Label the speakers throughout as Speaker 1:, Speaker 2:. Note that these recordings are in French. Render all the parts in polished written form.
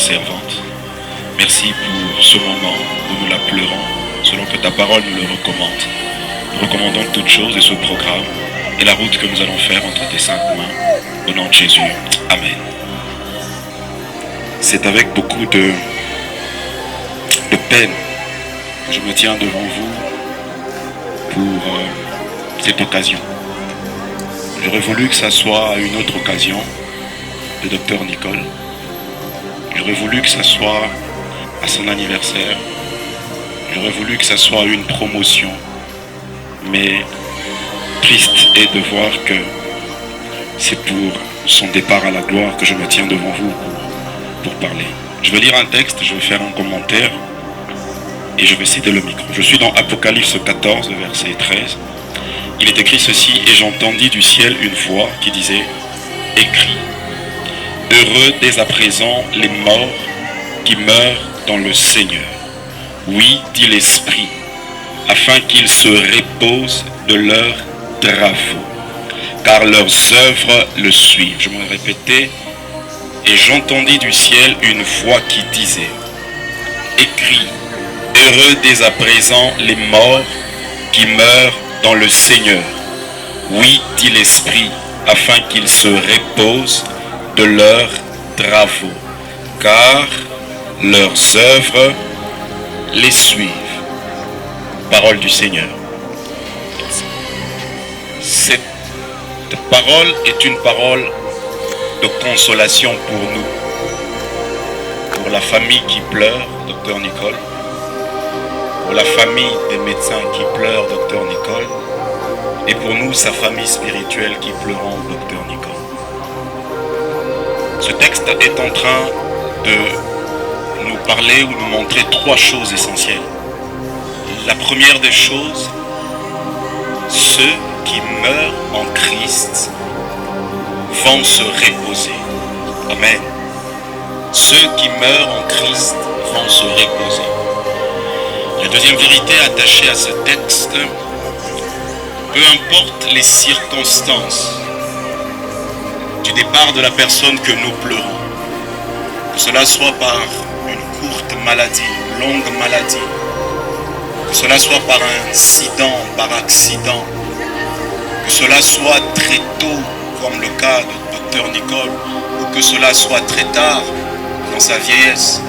Speaker 1: servante. Merci pour ce moment où nous la pleurons, selon que ta parole nous le recommande. Nous recommandons toutes choses et ce programme et la route que nous allons faire entre tes saintes mains. Au nom de Jésus. Amen. C'est avec beaucoup de peine que je me tiens devant vous pour cette occasion. J'aurais voulu que ça soit une autre occasion de Dr Nicole. J'aurais voulu que ça soit à son anniversaire. J'aurais voulu que ça soit une promotion. Mais triste est de voir que c'est pour son départ à la gloire que je me tiens devant vous pour parler. Je vais lire un texte, je vais faire un commentaire et je vais citer le micro. Je suis dans Apocalypse 14, verset 13. Il est écrit ceci: et j'entendis du ciel une voix qui disait: écris, heureux dès à présent les morts qui meurent dans le Seigneur. Oui, dit l'Esprit, afin qu'ils se reposent de leurs travaux, car leurs œuvres le suivent. Je me répétais: et j'entendis du ciel une voix qui disait: écris, heureux dès à présent les morts qui meurent dans le Seigneur. Oui, dit l'Esprit, afin qu'ils se reposent de leurs travaux, car leurs œuvres les suivent. Parole du Seigneur. Cette parole est une parole de consolation pour nous, pour la famille qui pleure, Dr Nicole, pour la famille des médecins qui pleurent, Dr Nicole, et pour nous, sa famille spirituelle qui pleurons, Dr Nicole. Ce texte est en train de nous parler ou nous montrer trois choses essentielles. La première des choses, ceux qui meurent en Christ vont se reposer. Amen. Ceux qui meurent en Christ vont se reposer. La deuxième vérité attachée à ce texte, peu importe les circonstances du départ de la personne que nous pleurons, que cela soit par une courte maladie, une longue maladie, que cela soit par un incident, par accident, que cela soit très tôt, comme le cas de Dr Nicole, ou que cela soit très tard, dans sa vieillesse,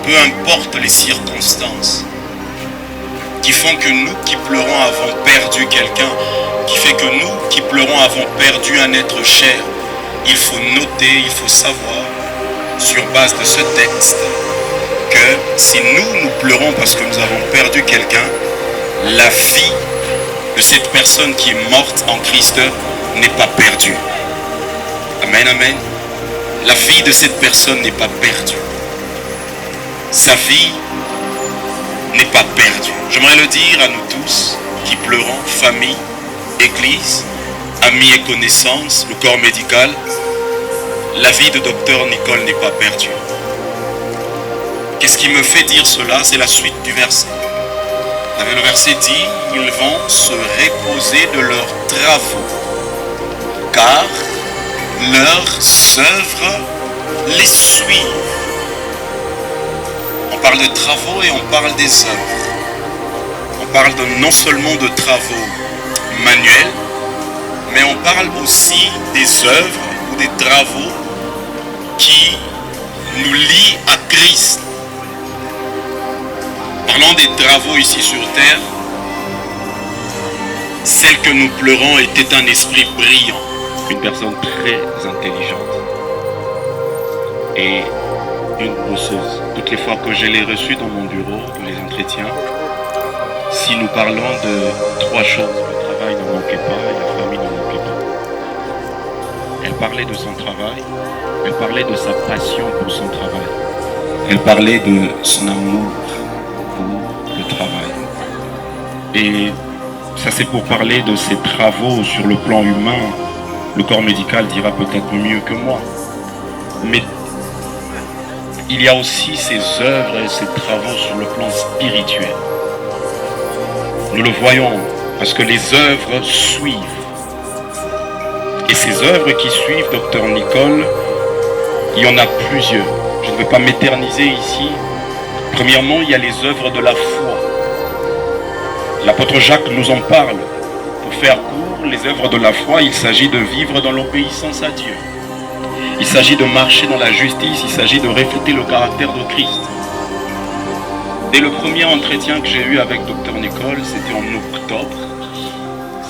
Speaker 1: peu importe les circonstances qui font que nous qui pleurons avons perdu quelqu'un, qui fait que nous qui pleurons avons perdu un être cher, il faut noter, il faut savoir, sur base de ce texte, que si nous pleurons parce que nous avons perdu quelqu'un, la vie de cette personne qui est morte en Christ n'est pas perdue. Amen, amen. La vie de cette personne n'est pas perdue. Sa vie n'est pas perdue. J'aimerais le dire à nous tous qui pleurons, famille, église, amis et connaissances, le corps médical, la vie de Dr Nicole n'est pas perdue. Qu'est-ce qui me fait dire cela? C'est la suite du verset. Le verset dit: ils vont se reposer de leurs travaux, car leurs œuvres les suivent. On parle de travaux et on parle des œuvres. On parle non seulement de travaux manuels, mais on parle aussi des œuvres ou des travaux qui nous lient à Christ. Parlons des travaux ici sur terre. Celle que nous pleurons était un esprit brillant, une personne très intelligente et une bosseuse. Toutes les fois que je l'ai reçue dans mon bureau, dans les entretiens, si nous parlons de trois choses, le travail ne manquait pas et la famille ne manquait pas. Elle parlait de son travail, elle parlait de sa passion pour son travail, elle parlait de son amour pour le travail. Et ça, c'est pour parler de ses travaux sur le plan humain. Le corps médical dira peut-être mieux que moi. Mais il y a aussi ses œuvres et ses travaux sur le plan spirituel. Nous le voyons parce que les œuvres suivent. Et ces œuvres qui suivent Dr Nicole, il y en a plusieurs. Je ne veux pas m'éterniser ici. Premièrement, il y a les œuvres de la foi. L'apôtre Jacques nous en parle. Pour faire court, les œuvres de la foi, il s'agit de vivre dans l'obéissance à Dieu. Il s'agit de marcher dans la justice, il s'agit de refléter le caractère de Christ. Dès le premier entretien que j'ai eu avec Dr Nicole, c'était en octobre.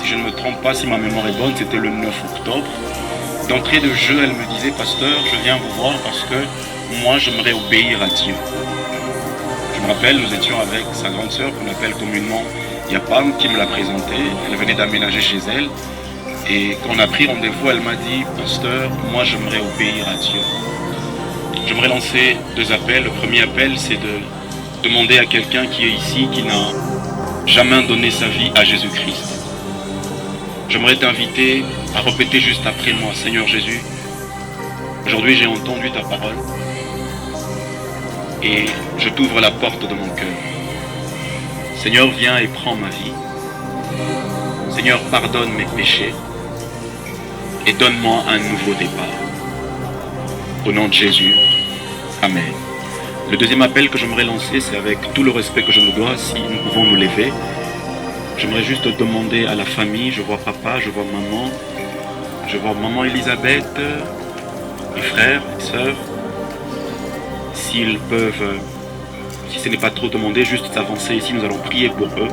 Speaker 1: Si je ne me trompe pas, si ma mémoire est bonne, c'était le 9 octobre. D'entrée de jeu, elle me disait, pasteur, je viens vous voir parce que moi, j'aimerais obéir à Dieu. Je me rappelle, nous étions avec sa grande sœur, qu'on appelle communément Yapam, qui me l'a présentée. Elle venait d'aménager chez elle. Et quand on a pris rendez-vous, elle m'a dit, pasteur, moi, j'aimerais obéir à Dieu. J'aimerais lancer 2 appels. Le premier appel, c'est de demander à quelqu'un qui est ici, qui n'a jamais donné sa vie à Jésus-Christ. J'aimerais t'inviter à répéter juste après moi, Seigneur Jésus, aujourd'hui j'ai entendu ta parole et je t'ouvre la porte de mon cœur. Seigneur, viens et prends ma vie. Seigneur, pardonne mes péchés et donne-moi un nouveau départ. Au nom de Jésus, Amen. Le deuxième appel que j'aimerais lancer, c'est avec tout le respect que je me dois, si nous pouvons nous lever. J'aimerais juste demander à la famille, je vois papa, je vois maman Elisabeth, les frères, les sœurs, s'ils peuvent, si ce n'est pas trop demandé, juste s'avancer ici, nous allons prier pour eux.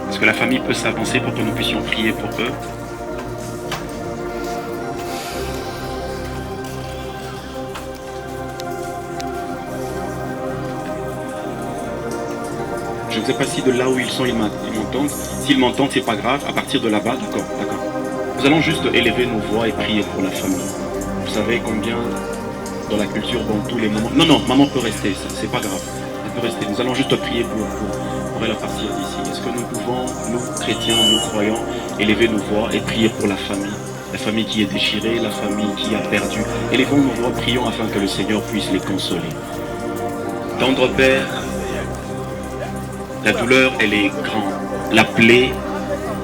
Speaker 1: Est-ce que la famille peut s'avancer pour que nous puissions prier pour eux? Je ne sais pas si de là où ils sont, ils m'entendent. S'ils m'entendent, c'est pas grave. À partir de là-bas, d'accord. Nous allons juste élever nos voix et prier pour la famille. Vous savez combien, dans la culture, dans tous les moments... Non, maman peut rester, c'est pas grave. Elle peut rester. Nous allons juste prier pour elle à partir d'ici. Est-ce que nous pouvons, nous, chrétiens, nous, croyants, élever nos voix et prier pour la famille qui est déchirée, la famille qui a perdu. Élevons nos voix, prions afin que le Seigneur puisse les consoler. Tendre Père, la douleur, elle est grande. La plaie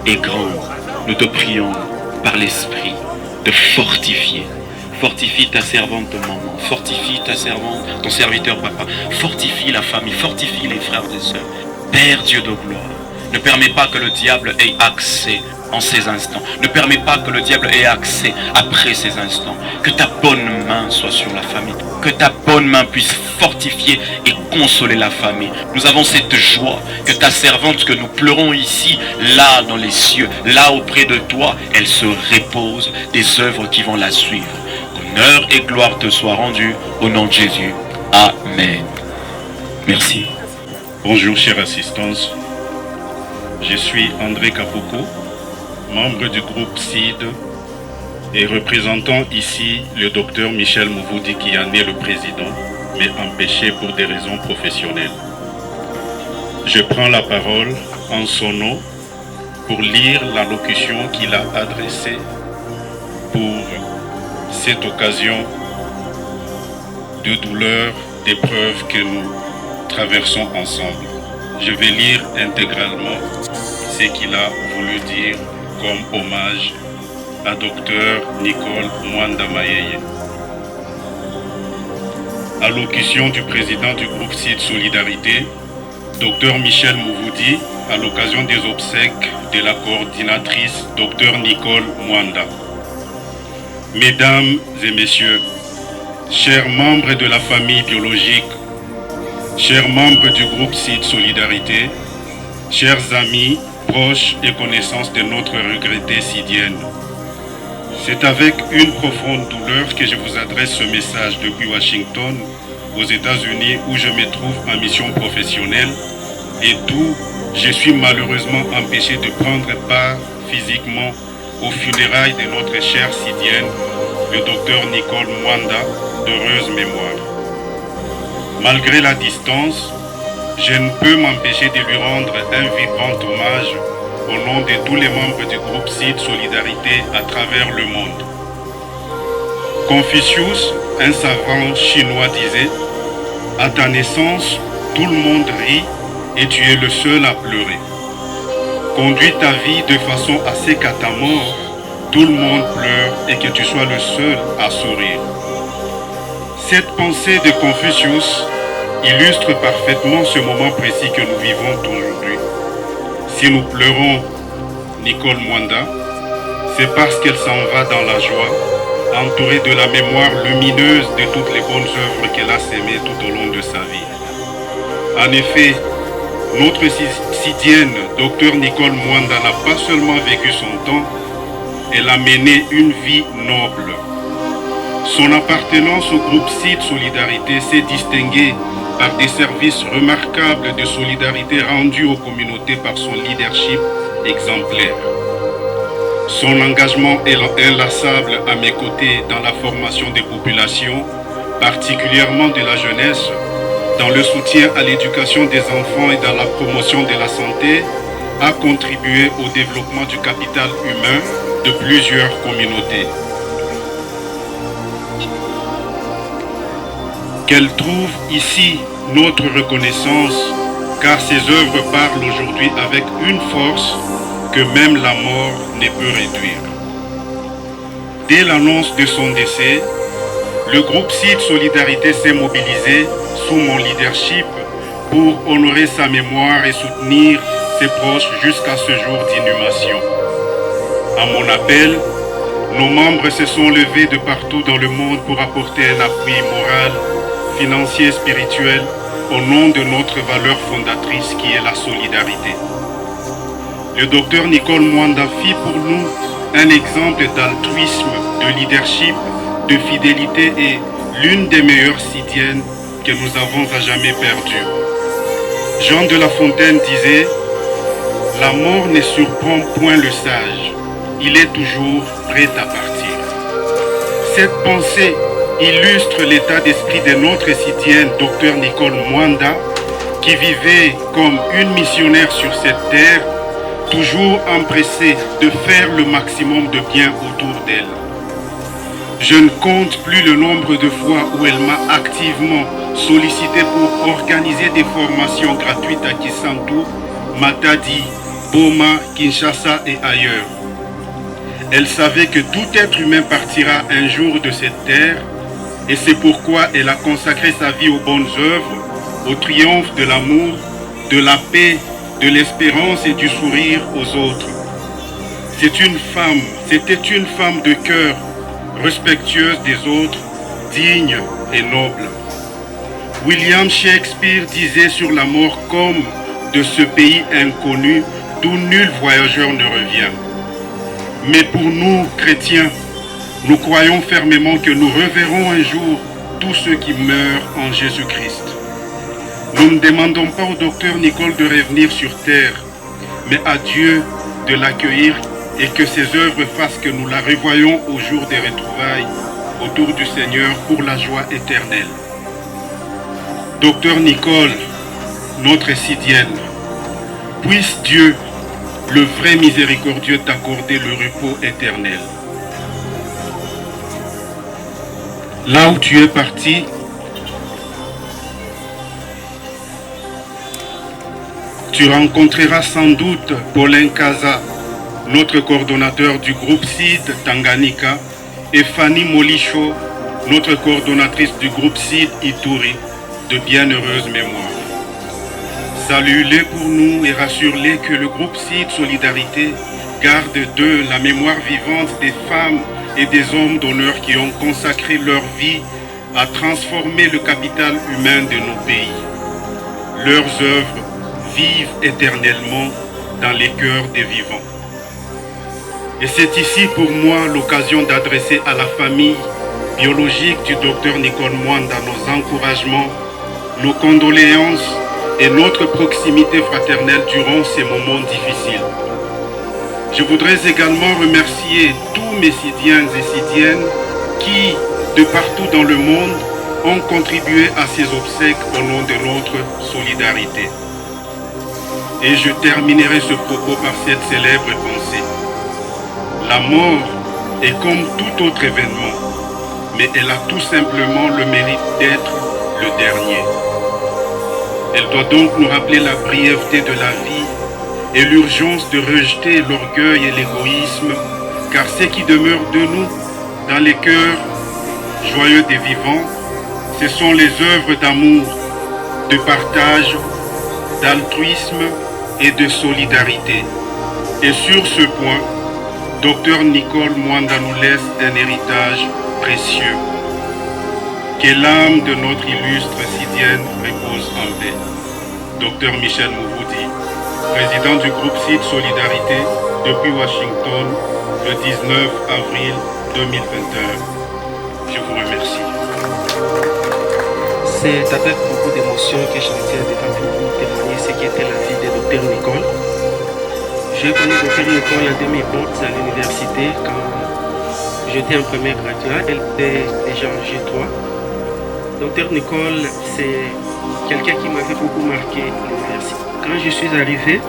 Speaker 1: est grande. Nous te prions par l'Esprit de fortifier. Fortifie ta servante maman. Fortifie ta servante, ton serviteur papa. Fortifie la famille. Fortifie les frères et sœurs. Père Dieu de gloire, ne permets pas que le diable ait accès en ces instants. Ne permets pas que le diable ait accès après ces instants. Que ta bonne main soit sur la famille. Que ta bonne main puisse fortifier et consoler la famille. Nous avons cette joie que ta servante, que nous pleurons ici, là dans les cieux, là auprès de toi, elle se repose des œuvres qui vont la suivre. Qu'honneur et gloire te soient rendus au nom de Jésus. Amen. Merci.
Speaker 2: Bonjour chère assistance. Je suis André Kapoko, membre du groupe CID et représentant ici le docteur Michel Mouvoudi qui en est le président, mais empêché pour des raisons professionnelles. Je prends la parole en son nom pour lire l'allocution qu'il a adressée pour cette occasion de douleur, d'épreuve que nous traversons ensemble. Je vais lire intégralement ce qu'il a voulu dire comme hommage à Dr Nicole Mwanda Mayeye. Allocution du président du groupe CID Solidarité, Dr Michel Mouvoudi, à l'occasion des obsèques de la coordinatrice Dr Nicole Mwanda. Mesdames et messieurs, chers membres de la famille biologique, chers membres du groupe CID Solidarité, chers amis, proches et connaissances de notre regrettée Cidienne, c'est avec une profonde douleur que je vous adresse ce message depuis Washington, aux États-Unis, où je me trouve en mission professionnelle et d'où je suis malheureusement empêché de prendre part physiquement aux funérailles de notre chère Cidienne, le docteur Nicole Mwanda, d'heureuse mémoire. Malgré la distance, je ne peux m'empêcher de lui rendre un vibrant hommage au nom de tous les membres du groupe CID Solidarité à travers le monde. Confucius, un savant chinois, disait « À ta naissance, tout le monde rit et tu es le seul à pleurer. » Conduis ta vie de façon à ce qu'à ta mort, tout le monde pleure et que tu sois le seul à sourire. Cette pensée de Confucius illustre parfaitement ce moment précis que nous vivons aujourd'hui. Si nous pleurons Nicole Mwanda, c'est parce qu'elle s'en va dans la joie, entourée de la mémoire lumineuse de toutes les bonnes œuvres qu'elle a sémées tout au long de sa vie. En effet, notre Sidienne, Dr Nicole Mwanda, n'a pas seulement vécu son temps, elle a mené une vie noble. Son appartenance au groupe CID Solidarité s'est distinguée par des services remarquables de solidarité rendus aux communautés par son leadership exemplaire. Son engagement inlassable à mes côtés dans la formation des populations, particulièrement de la jeunesse, dans le soutien à l'éducation des enfants et dans la promotion de la santé, a contribué au développement du capital humain de plusieurs communautés. Qu'elle trouve ici notre reconnaissance, car ses œuvres parlent aujourd'hui avec une force que même la mort ne peut réduire. Dès l'annonce de son décès, le groupe CID Solidarité s'est mobilisé sous mon leadership pour honorer sa mémoire et soutenir ses proches jusqu'à ce jour d'inhumation. À mon appel, nos membres se sont levés de partout dans le monde pour apporter un appui moral, financier et spirituel au nom de notre valeur fondatrice qui est la solidarité. Le docteur Nicole Mwanda fit pour nous un exemple d'altruisme, de leadership, de fidélité et l'une des meilleures sidiennes que nous avons à jamais perdues. Jean de La Fontaine disait « La mort ne surprend point le sage, il est toujours prêt à partir ». Cette pensée illustre l'état d'esprit de notre sidienne Dr Nicole Mwanda qui vivait comme une missionnaire sur cette terre, toujours empressée de faire le maximum de bien autour d'elle. Je ne compte plus le nombre de fois où elle m'a activement sollicité pour organiser des formations gratuites à Kisantu, Matadi, Boma, Kinshasa et ailleurs. Elle savait que tout être humain partira un jour de cette terre et c'est pourquoi elle a consacré sa vie aux bonnes œuvres, au triomphe de l'amour, de la paix, de l'espérance et du sourire aux autres. C'était une femme de cœur, respectueuse des autres, digne et noble. William Shakespeare disait sur la mort comme de ce pays inconnu d'où nul voyageur ne revient. Mais pour nous, chrétiens, nous croyons fermement que nous reverrons un jour tous ceux qui meurent en Jésus-Christ. Nous ne demandons pas au docteur Nicole de revenir sur terre, mais à Dieu de l'accueillir et que ses œuvres fassent que nous la revoyons au jour des retrouvailles autour du Seigneur pour la joie éternelle. Docteur Nicole, notre sidienne, puisse Dieu, le vrai miséricordieux, t'accorder le repos éternel. Là où tu es parti, tu rencontreras sans doute Paulin Kaza, notre coordonnateur du groupe CID Tanganyika, et Fanny Molicho, notre coordonnatrice du groupe CID Ituri, de bienheureuse mémoire. Salue-les pour nous et rassure-les que le groupe CID Solidarité garde d'eux la mémoire vivante des femmes et des hommes d'honneur qui ont consacré leur vie à transformer le capital humain de nos pays. Leurs œuvres vivent éternellement dans les cœurs des vivants. Et c'est ici pour moi l'occasion d'adresser à la famille biologique du docteur Nicole Mwanda nos encouragements, nos condoléances et notre proximité fraternelle durant ces moments difficiles. Je voudrais également remercier tous mes sidiens et sidiennes qui, de partout dans le monde, ont contribué à ces obsèques au nom de notre solidarité. Et je terminerai ce propos par cette célèbre pensée. La mort est comme tout autre événement, mais elle a tout simplement le mérite d'être le dernier. Elle doit donc nous rappeler la brièveté de la vie et l'urgence de rejeter l'orgueil et l'égoïsme, car ce qui demeure de nous dans les cœurs joyeux des vivants, ce sont les œuvres d'amour, de partage, d'altruisme et de solidarité. Et sur ce point, Dr Nicole Mwanda nous laisse un héritage précieux. Que l'âme de notre illustre Sidienne repose en paix. Dr Michel Mouvoudi, président du groupe CID Solidarité depuis Washington le 19 avril 2021. Je vous remercie.
Speaker 3: C'est avec beaucoup d'émotion que je me tiens devant vous témoigner ce qui était la vie de Dr Nicole. J'ai connu Dr Nicole en 2011 à l'université quand j'étais en première graduat. Elle était déjà en G3. Dr Nicole, c'est quelqu'un qui m'avait beaucoup marqué à l'université. Quand je suis arrivé,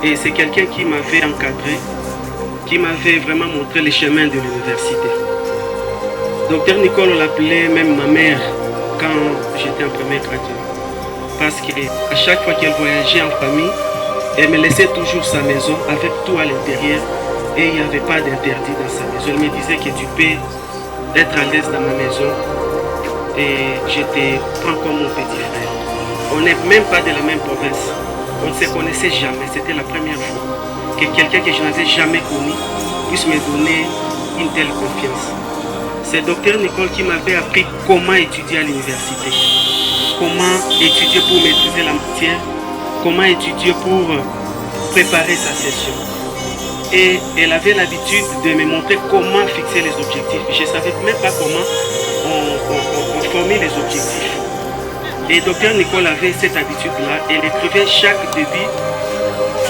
Speaker 3: et c'est quelqu'un qui m'avait encadré, qui m'avait vraiment montré les chemins de l'université. Dr Nicole, on l'appelait même ma mère quand j'étais en première graduat. Parce qu'à chaque fois qu'elle voyageait en famille, elle me laissait toujours sa maison avec tout à l'intérieur et il n'y avait pas d'interdit dans sa maison. Elle me disait que tu peux être à l'aise dans ma maison et je te prends comme mon petit frère. On n'est même pas de la même province. On ne se connaissait jamais. C'était la première fois que quelqu'un que je n'avais jamais connu puisse me donner une telle confiance. C'est Dr Nicole qui m'avait appris comment étudier à l'université, comment étudier pour maîtriser la matière, comment étudier pour préparer sa session. Et elle avait l'habitude de me montrer comment fixer les objectifs. Je ne savais même pas comment on formait les objectifs. Et Dr Nicole avait cette habitude-là. Elle écrivait chaque début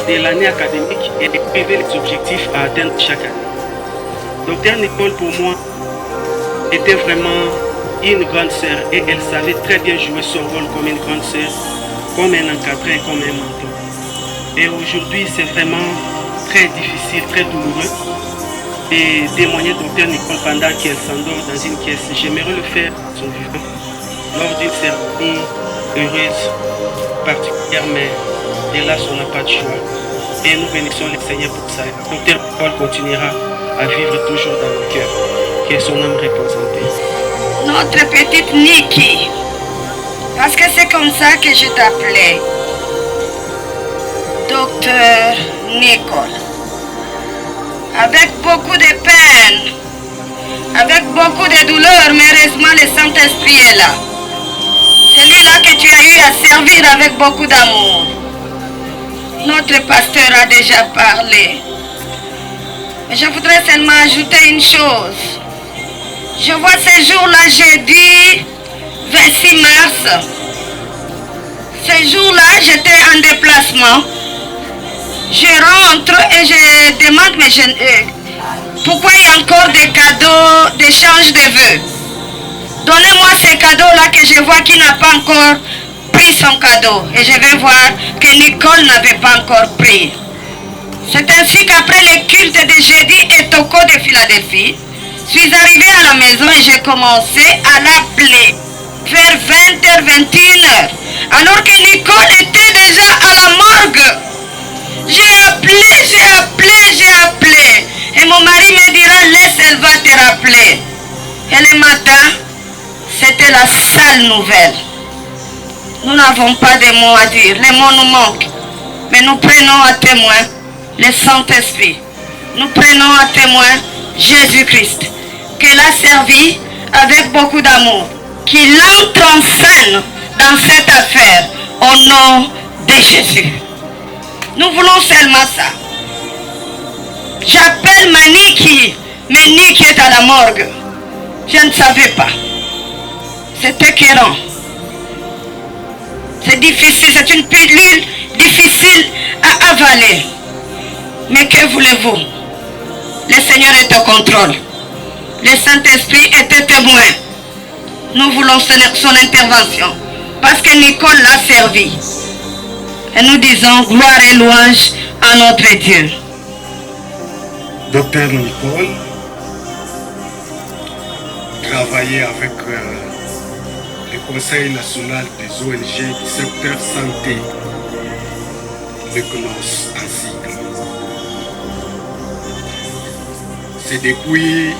Speaker 3: de l'année académique et écrivait les objectifs à atteindre chaque année. Dr Nicole, pour moi, était vraiment une grande sœur et elle savait très bien jouer son rôle comme une grande sœur, comme un encadré, comme un mentor. Et aujourd'hui, c'est vraiment très difficile, très douloureux de témoigner Dr Nicole pendant qu'elle s'endort dans une caisse. J'aimerais le faire son vivant, lors d'une cérémonie heureuse, particulière, mais hélas, on n'a pas de choix. Et nous bénissons le Seigneur pour ça. Dr Nicole continuera à vivre toujours dans nos cœurs. Que son âme repose en paix.
Speaker 4: Notre petite Niki, parce que c'est comme ça que je t'appelais, Docteur Nicole. Avec beaucoup de peine, avec beaucoup de douleur, mais heureusement le Saint-Esprit est là. Celui-là que tu as eu à servir avec beaucoup d'amour. Notre pasteur a déjà parlé. Mais je voudrais seulement ajouter une chose. Je vois ces jours-là, jeudi 26 mars. Ces jours-là, j'étais en déplacement. Je rentre et je demande, mais pourquoi il y a encore des cadeaux d'échange de vœux? Donnez-moi ces cadeaux-là que je vois qu'il n'a pas encore pris son cadeau. Et je vais voir que Nicole n'avait pas encore pris. C'est ainsi qu'après le culte de jeudi et Toko de Philadelphie, je suis arrivée à la maison et j'ai commencé à l'appeler vers 20h, 21h. Alors que Nicole était déjà à la morgue. J'ai appelé. Et mon mari me dira, laisse, elle va te rappeler. Et le matin, c'était la sale nouvelle. Nous n'avons pas de mots à dire. Les mots nous manquent. Mais nous prenons à témoin le Saint-Esprit. Nous prenons à témoin Jésus-Christ, qu'elle a servi avec beaucoup d'amour, qu'il entre enfin dans cette affaire au nom de Jésus. Nous voulons seulement ça. J'appelle ma Niki, mais Niki est à la morgue. Je ne savais pas. C'est écœurant. C'est difficile, c'est une pilule difficile à avaler. Mais que voulez-vous? Le Seigneur est au contrôle. Le Saint-Esprit était témoin. Nous voulons son intervention. Parce que Nicole l'a servi. Et nous disons gloire et louange à notre Dieu.
Speaker 5: Docteur Nicole travaillait avec le Conseil national des ONG du secteur santé, le CNOS à c'est depuis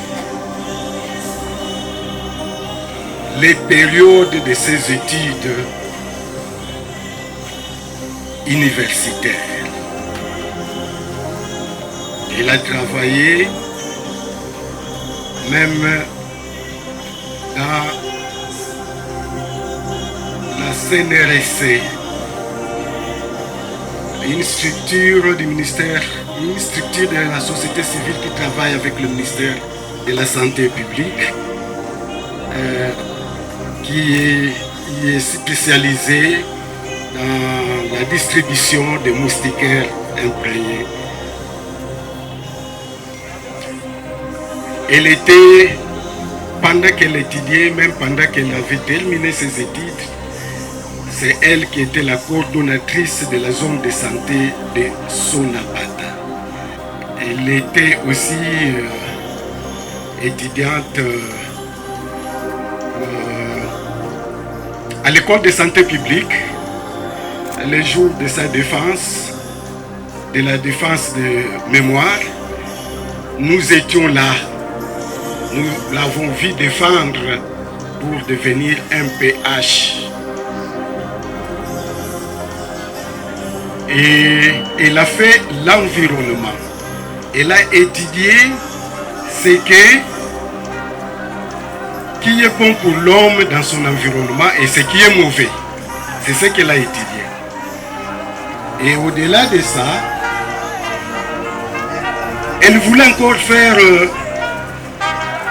Speaker 5: les périodes de ses études universitaires. Il a travaillé même dans la CNRSC, une structure du ministère, une structure de la société civile qui travaille avec le ministère de la Santé publique, qui est spécialisée dans la distribution de moustiquaires imprégnés. Elle était, pendant qu'elle étudiait, même pendant qu'elle avait terminé ses études, c'est elle qui était la coordonnatrice de la zone de santé de Sonabata. Elle était aussi étudiante à l'école de santé publique. Les jours de sa défense, de la défense de mémoire, nous étions là. Nous l'avons vu défendre pour devenir un PH. Et elle a fait l'environnement. Elle a étudié ce qui est bon pour l'homme dans son environnement et ce qui est mauvais. C'est ce qu'elle a étudié. Et au-delà de ça, elle voulait encore faire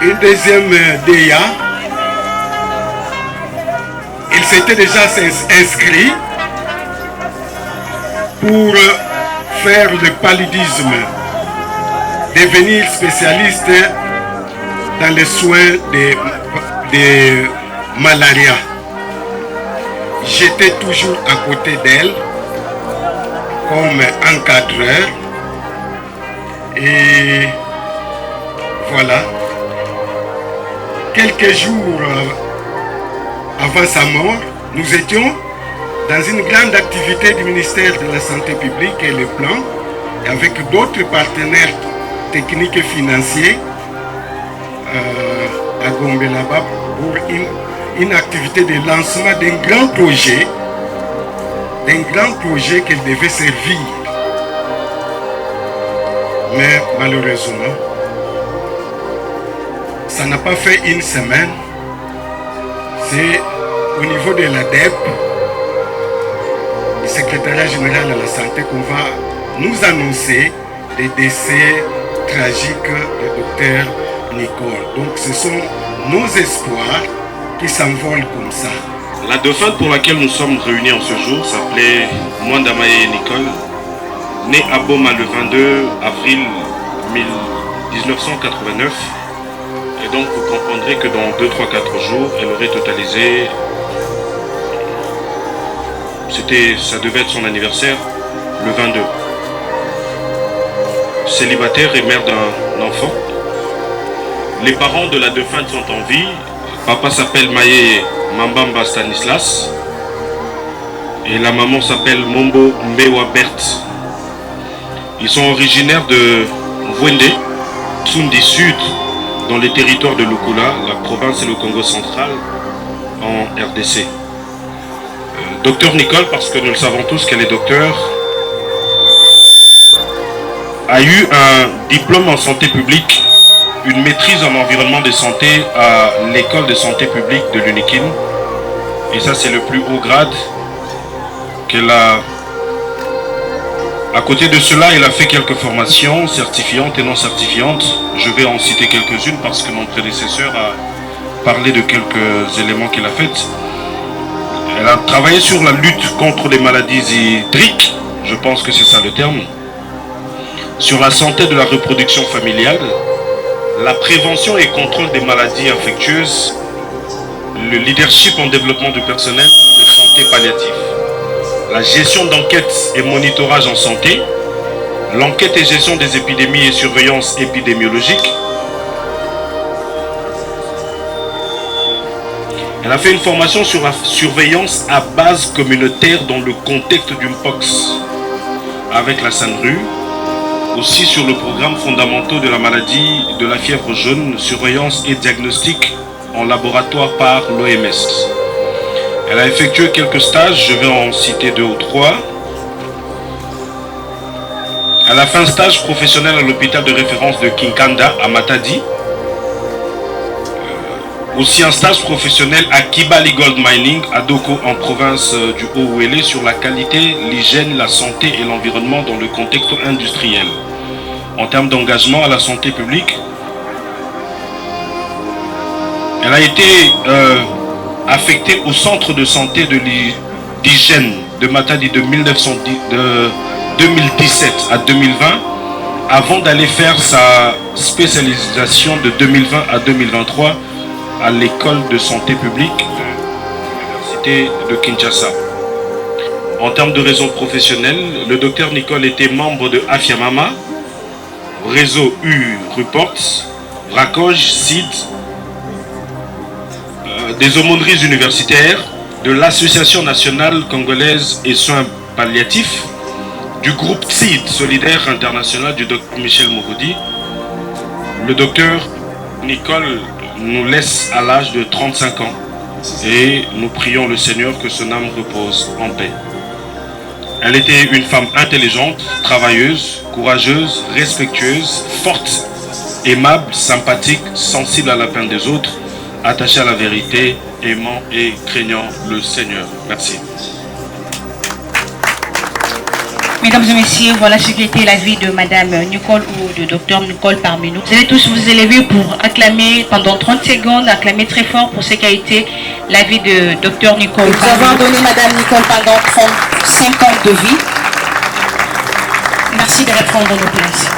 Speaker 5: une deuxième DEA. Il s'était déjà inscrit pour faire le paludisme, devenir spécialiste dans les soins de malaria. J'étais toujours à côté d'elle comme encadreur et voilà. Quelques jours avant sa mort, nous étions dans une grande activité du ministère de la Santé publique et le plan, avec d'autres partenaires techniques et financiers à Gombe là-bas pour une activité de lancement d'un grand projet qu'elle devait servir. Mais malheureusement, ça n'a pas fait une semaine. C'est au niveau de l'ADEP, le secrétariat général de la santé, qu'on va nous annoncer les décès tragiques du docteur Nicole. Donc ce sont nos espoirs qui s'envolent comme ça.
Speaker 6: La défunte pour laquelle nous sommes réunis en ce jour s'appelait Mwandamaye Nicole, née à Boma le 22 avril 1989. Et donc vous comprendrez que dans 2, 3, 4 jours, elle aurait totalisé, ça devait être son anniversaire, le 22. Célibataire et mère d'un enfant. Les parents de la défunte sont en vie. Papa s'appelle Maye Mambamba Stanislas. Et la maman s'appelle Mombo Mbewa Berthe. Ils sont originaires de Mwende, Tsundi Sud, dans les territoires de Lukula, la province et le Congo central, en RDC. Docteur Nicole, parce que nous le savons tous qu'elle est docteur, a eu un diplôme en santé publique, une maîtrise en environnement de santé à l'école de santé publique de l'UNIKIN. Et ça, c'est le plus haut grade qu'elle a. À côté de cela, elle a fait quelques formations certifiantes et non certifiantes. Je vais en citer quelques-unes parce que mon prédécesseur a parlé de quelques éléments qu'elle a fait. Elle a travaillé sur la lutte contre les maladies hydriques, je pense que c'est ça le terme, sur la santé de la reproduction familiale, la prévention et contrôle des maladies infectieuses, le leadership en développement du personnel de santé palliative, la gestion d'enquêtes et monitorage en santé, l'enquête et gestion des épidémies et surveillance épidémiologique. Elle a fait une formation sur la surveillance à base communautaire dans le contexte d'une POX avec la SANRU. aussi sur le programme fondamentaux de la maladie de la fièvre jaune, surveillance et diagnostic en laboratoire par l'OMS. Elle a effectué quelques stages, je vais en citer 2 ou 3. Elle a fait un stage professionnel à l'hôpital de référence de Kinkanda à Matadi. Aussi un stage professionnel à Kibali Gold Mining à Doko en province du Haut-Ouélé sur la qualité, l'hygiène, la santé et l'environnement dans le contexte industriel. En termes d'engagement à la santé publique, elle a été affectée au centre de santé de l'hygiène de Matadi de 2017 à 2020 avant d'aller faire sa spécialisation de 2020 à 2023 à l'école de santé publique de l'université de Kinshasa. En termes de réseau professionnel, le docteur Nicole était membre de Afiamama, réseau U Reports, Racoj, CID, des aumôneries universitaires, de l'Association nationale congolaise et soins palliatifs, du groupe CID, Solidaire International du docteur Michel Mouroudi. Le docteur Nicole nous laisse à l'âge de 35 ans et nous prions le Seigneur que son âme repose en paix. Elle était une femme intelligente, travailleuse, courageuse, respectueuse, forte, aimable, sympathique, sensible à la peine des autres, attachée à la vérité, aimant et craignant le Seigneur. Merci.
Speaker 7: Mesdames et messieurs, voilà ce qui était la vie de Madame Nicole ou de Docteur Nicole parmi nous. Vous allez tous vous élever pour acclamer pendant 30 secondes, acclamer très fort pour ce qui a été la vie de Docteur Nicole. Nous avons donné Madame Nicole pendant 35 ans de vie. Merci de reprendre nos places.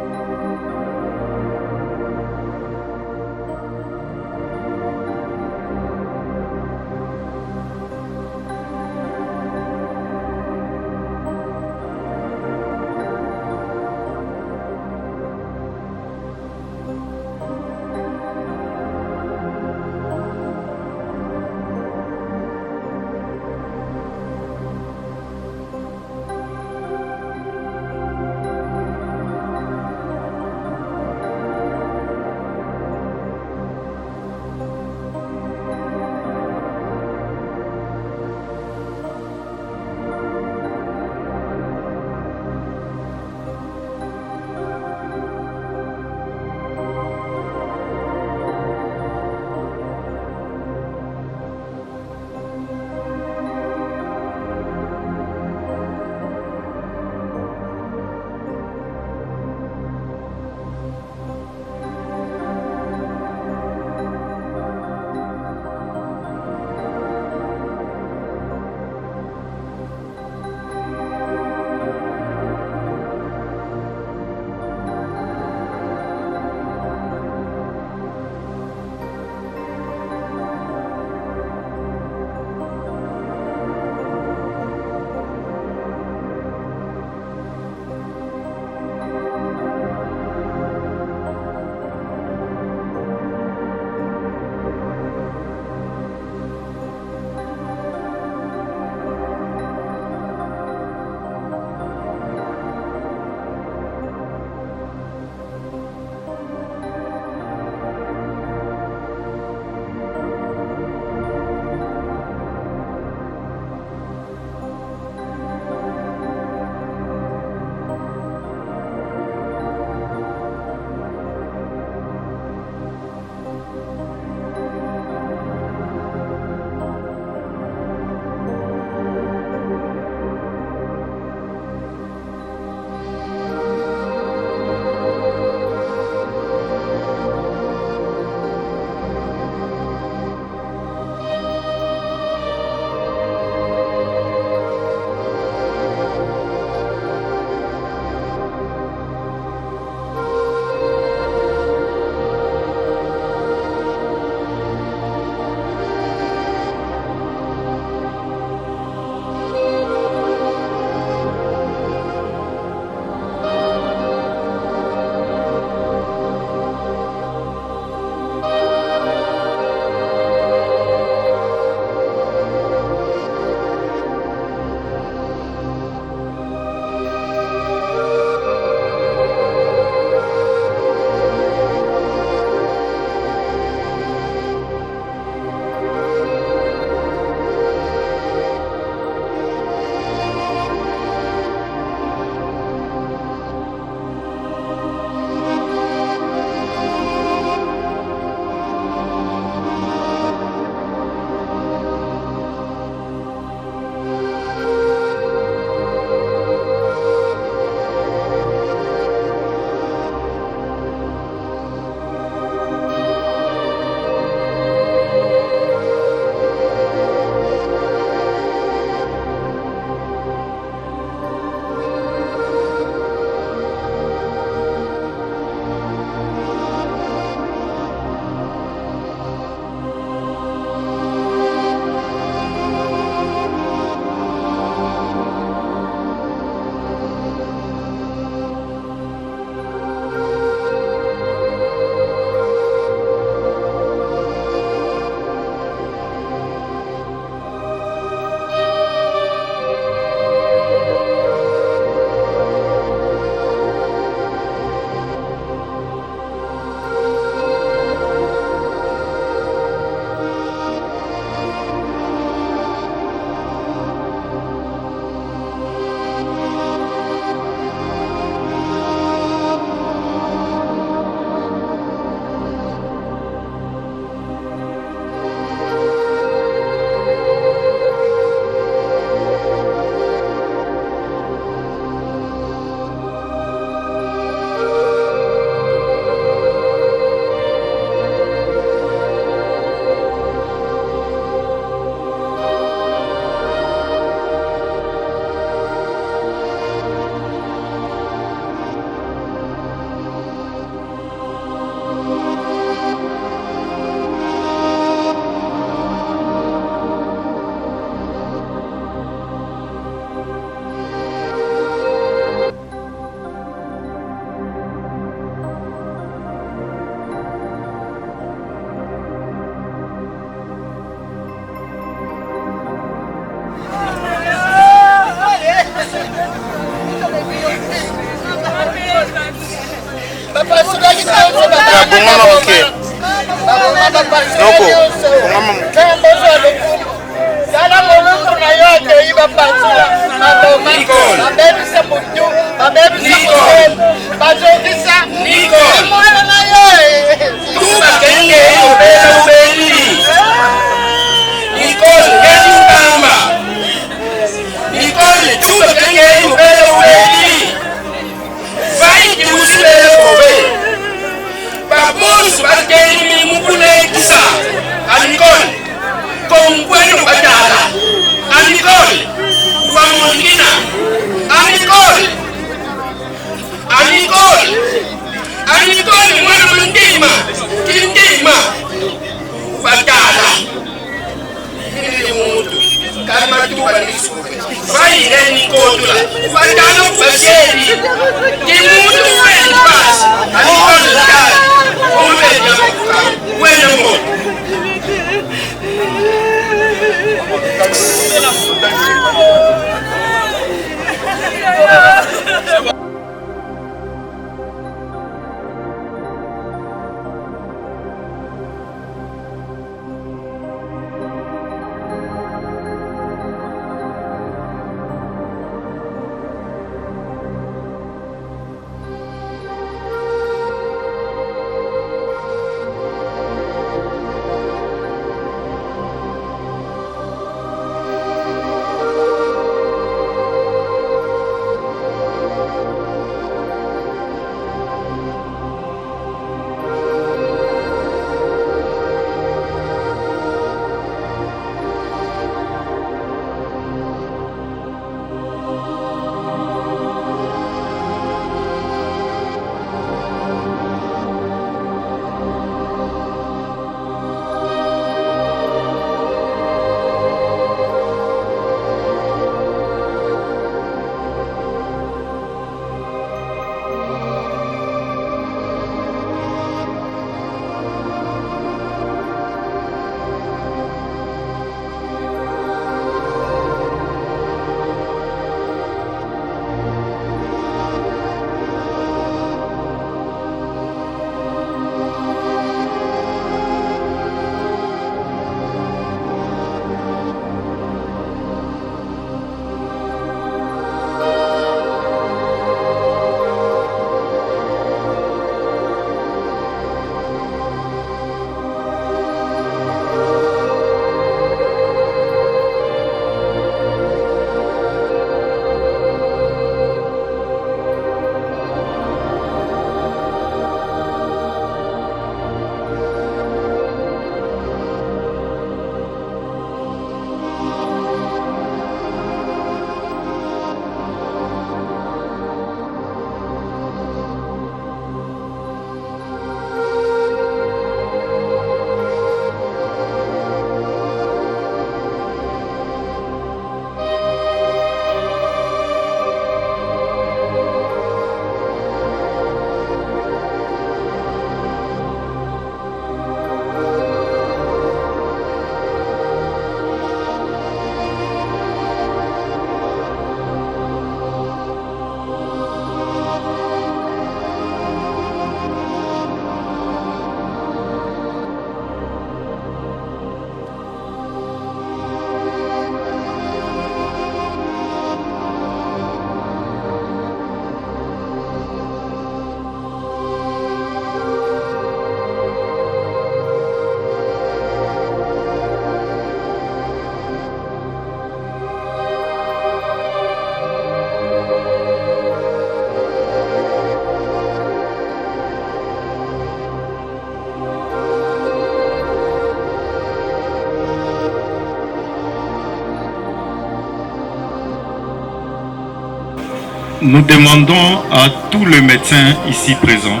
Speaker 2: Nous demandons à tous les médecins ici présents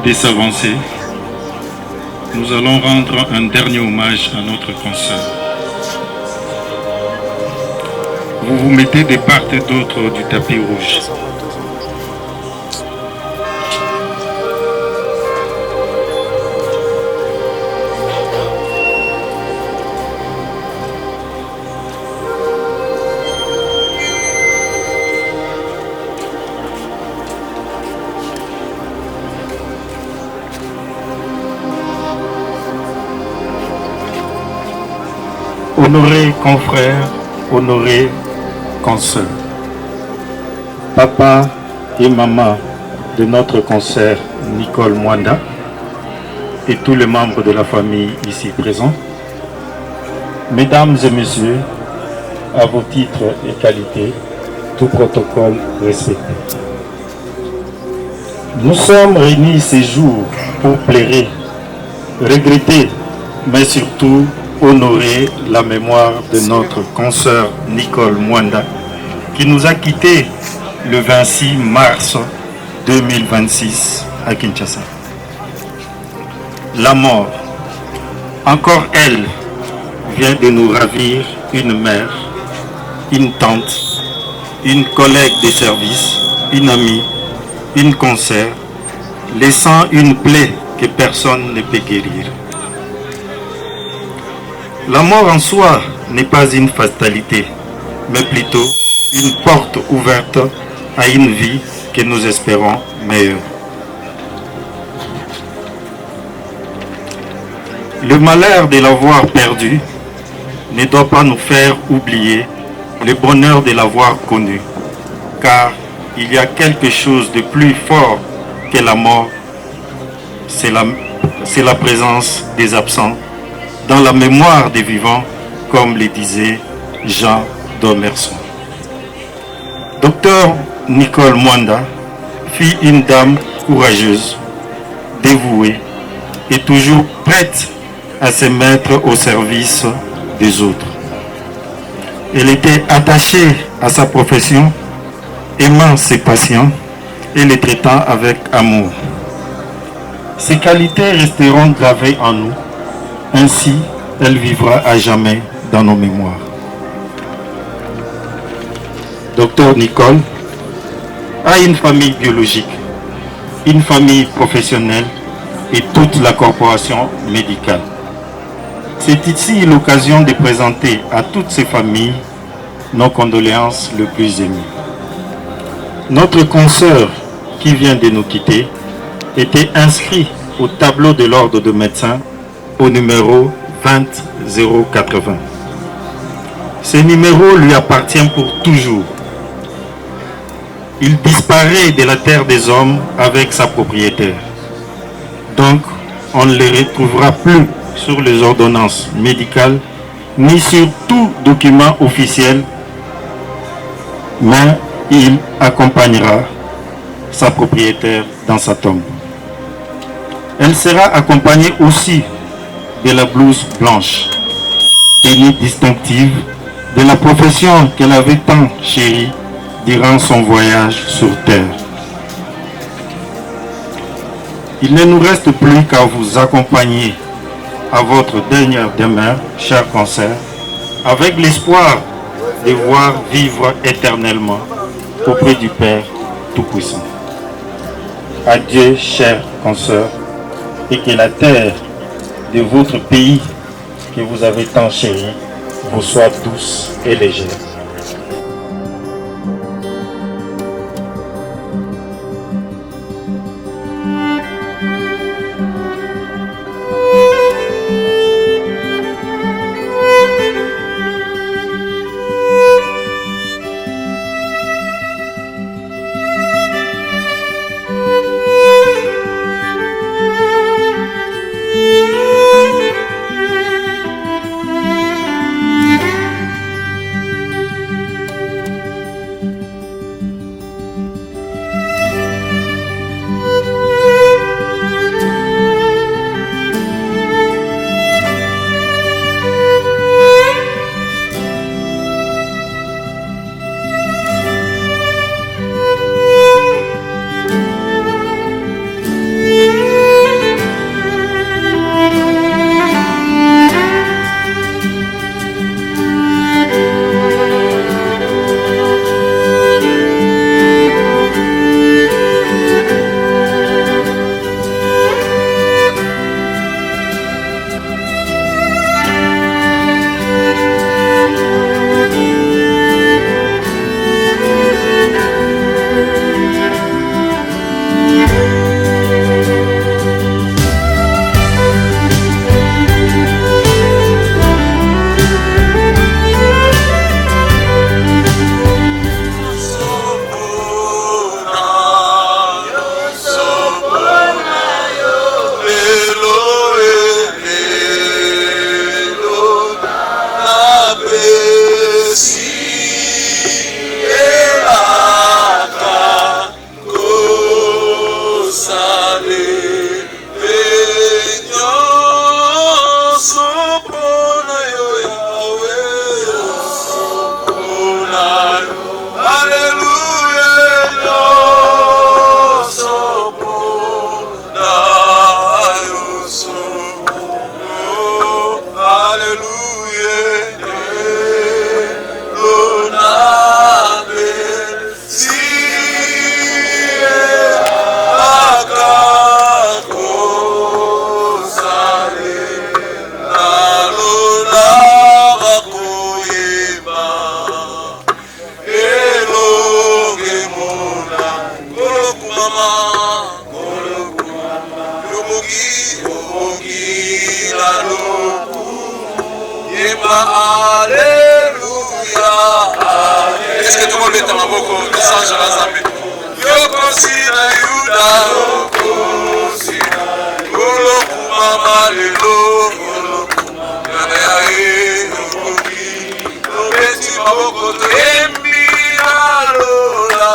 Speaker 2: de s'avancer. Nous allons rendre un dernier hommage à notre consoeur. Vous vous mettez de part et d'autre du tapis rouge.
Speaker 8: Honorés confrères, honorés consoeurs, papa et maman de notre consoeur Nicole Mwanda et tous les membres de la famille ici présents, mesdames et messieurs, à vos titres et qualités, tout protocole respecté. Nous sommes réunis ces jours pour plairer, regretter, mais surtout honorer la mémoire de notre consoeur Nicole Mwanda, qui nous a quittés le 26 mars 2026 à Kinshasa. La mort, encore elle, vient de nous ravir une mère, une tante, une collègue de service, une amie, une consoeur, laissant une plaie que personne ne peut guérir. La mort en soi n'est pas une fatalité, mais plutôt une porte ouverte à une vie que nous espérons meilleure. Le malheur de l'avoir perdu ne doit pas nous faire oublier le bonheur de l'avoir connu, car il y a quelque chose de plus fort que la mort, c'est la présence des absents dans la mémoire des vivants, comme le disait Jean Dormerson. Docteur Nicole Mwanda fut une dame courageuse, dévouée et toujours prête à se mettre au service des autres. Elle était attachée à sa profession, aimant ses patients et les traitant avec amour. Ces qualités resteront gravées en nous. Ainsi, elle vivra à jamais dans nos mémoires. Docteur Nicole a une famille biologique, une famille professionnelle et toute la corporation médicale. C'est ici l'occasion de présenter à toutes ces familles nos condoléances les plus émues. Notre consoeur qui vient de nous quitter était inscrit au tableau de l'ordre de médecins au numéro 20080. Ce numéro lui appartient pour toujours. Il disparaît de la terre des hommes avec sa propriétaire. Donc, on ne le retrouvera plus sur les ordonnances médicales ni sur tout document officiel, mais il accompagnera sa propriétaire dans sa tombe. Elle sera accompagnée aussi de la blouse blanche, tenue distinctive de la profession qu'elle avait tant chérie durant son voyage sur terre. Il ne nous reste plus qu'à vous accompagner à votre dernière demeure, chers consoeurs, avec l'espoir de voir vivre éternellement auprès du Père Tout-Puissant. Adieu, chers consoeurs, et que la terre de votre pays que vous avez tant chéri vous soit douce et légère.
Speaker 9: Est-ce que tout le monde met à ma boko? Message à la Zambie. Yoko sina yuda. Kolo kumama lelo. Yana ya yokoki. Lobeti maboko to embi alola.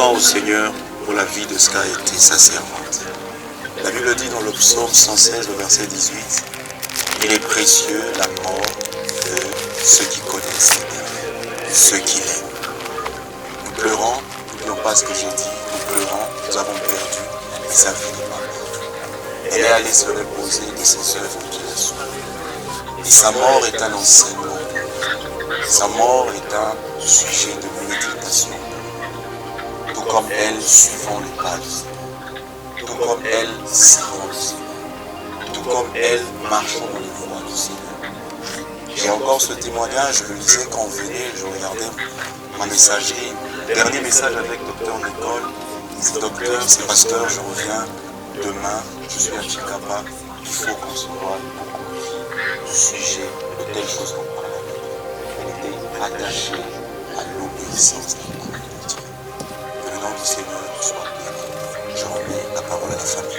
Speaker 10: Au Seigneur pour la vie de ce qu'a été sa servante. La Bible dit dans le psaume 116 au verset 18, il est précieux la mort de ceux qui connaissent bien, de ceux qui l'aiment. Nous pleurons, n'oublions pas ce que j'ai dit, nous pleurons, nous avons perdu, mais sa vie n'est pas perdue. Elle est allée se reposer de ses œuvres qui la suivent. Et sa mort est un enseignement. Sa mort est un sujet de méditation. Tout comme elle, suivant les pas du Seigneur. Tout comme elle, servant le Seigneur. Tout comme elle, marchant dans les voies du Seigneur. J'ai encore ce témoignage, je le lisais quand on venait, je regardais ma messagerie. Dernier message avec Dr Nicole. Il dit, docteur, c'est pasteur, je reviens demain, je suis à Chikapa, il faut qu'on se voie beaucoup du sujet de telles choses qu'on parle avec. Elle était attachée à l'obéissance de la parole de Dieu. Que le nom du Seigneur soit béni. Je remets la parole à la famille.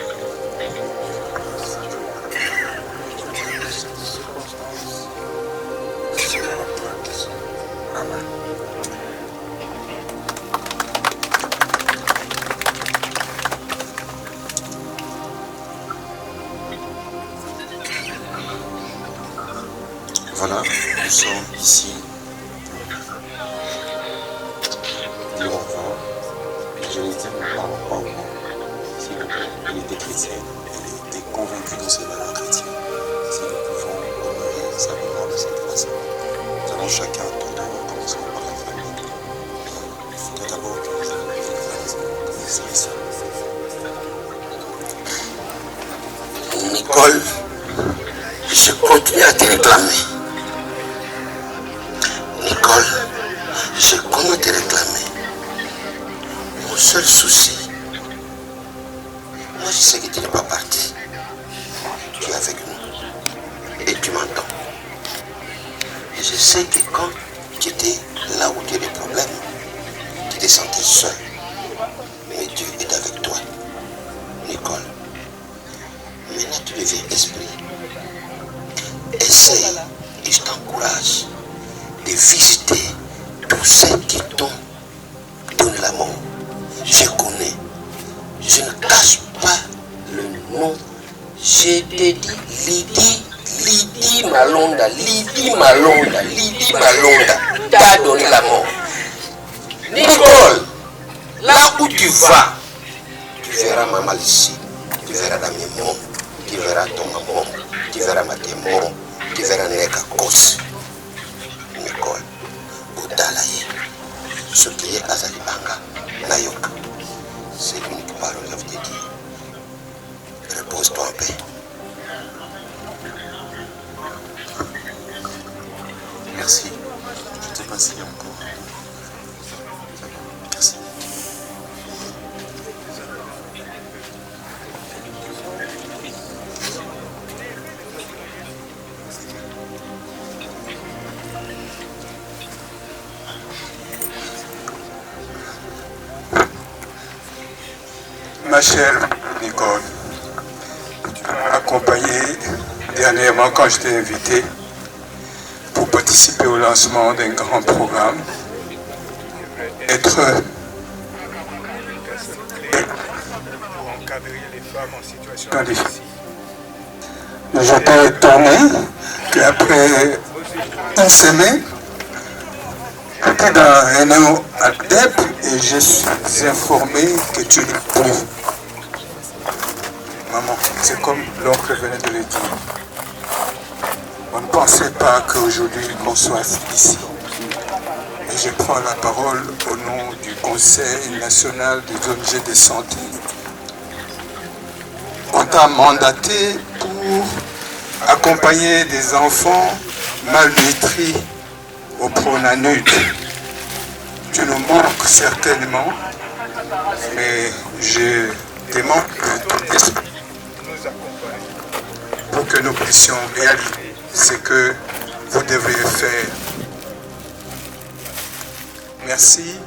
Speaker 10: Amen. Voilà, nous sommes ici. Dire au revoir. Je l'ai dit, nous ne parlons pas au monde. S'il vous plaît, elle était chrétienne, elle était convaincue de ses valeurs chrétiennes. Si nous pouvons honorer sa mémoire de cette façon, nous allons chacun tourner en commençant par la famille. Il faudrait d'abord que nous ayons une raison de l'expression.
Speaker 11: Nicole, je continue à te réclamer. Nicole, je continue à te réclamer. Mon seul souci, moi je sais que tu n'es pas parti. Tu es avec nous. Et tu m'entends. Et je sais que quand tu étais là où tu as des problèmes, tu te sentais seul. Dieu est avec toi, Nicole. Maintenant, tu deviens esprit. Essaye, et je t'encourage, de visiter tous ceux qui t'ont donné la mort. Je connais. Je ne cache pas le nom. Je te dis Lydie Malonda, t'as donné la mort. Nicole, là où tu vas, tu verras maman ici, tu verras la maman, tu verras ton maman, tu verras ma démon, tu verras Neka Kos. Nicole, Boutalaye, ce qui est Azalibanga, Nayoka. C'est l'unique parole que je te dis. Repose-toi en paix.
Speaker 10: Merci. Je te passe encore. Merci.
Speaker 12: Ma chère Nicole, tu m'as accompagné dernièrement quand je t'ai invité pour participer au lancement d'un grand programme, être pour encadrer les femmes en situation difficile. J'étais étonné qu'après une semaine, j'étais dans un néo Adep et je suis informé que tu n'es plus. Maman, c'est comme l'oncle venait de le dire. On ne pensait pas qu'aujourd'hui qu'on soit ici. Et je prends la parole au nom du Conseil national des ONG de santé. On t'a mandaté pour accompagner des enfants malnutris au Pronanude. Tu nous manques certainement, mais je demande que ton esprit nous accompagne pour que nous puissions réaliser ce que vous devriez faire. Merci.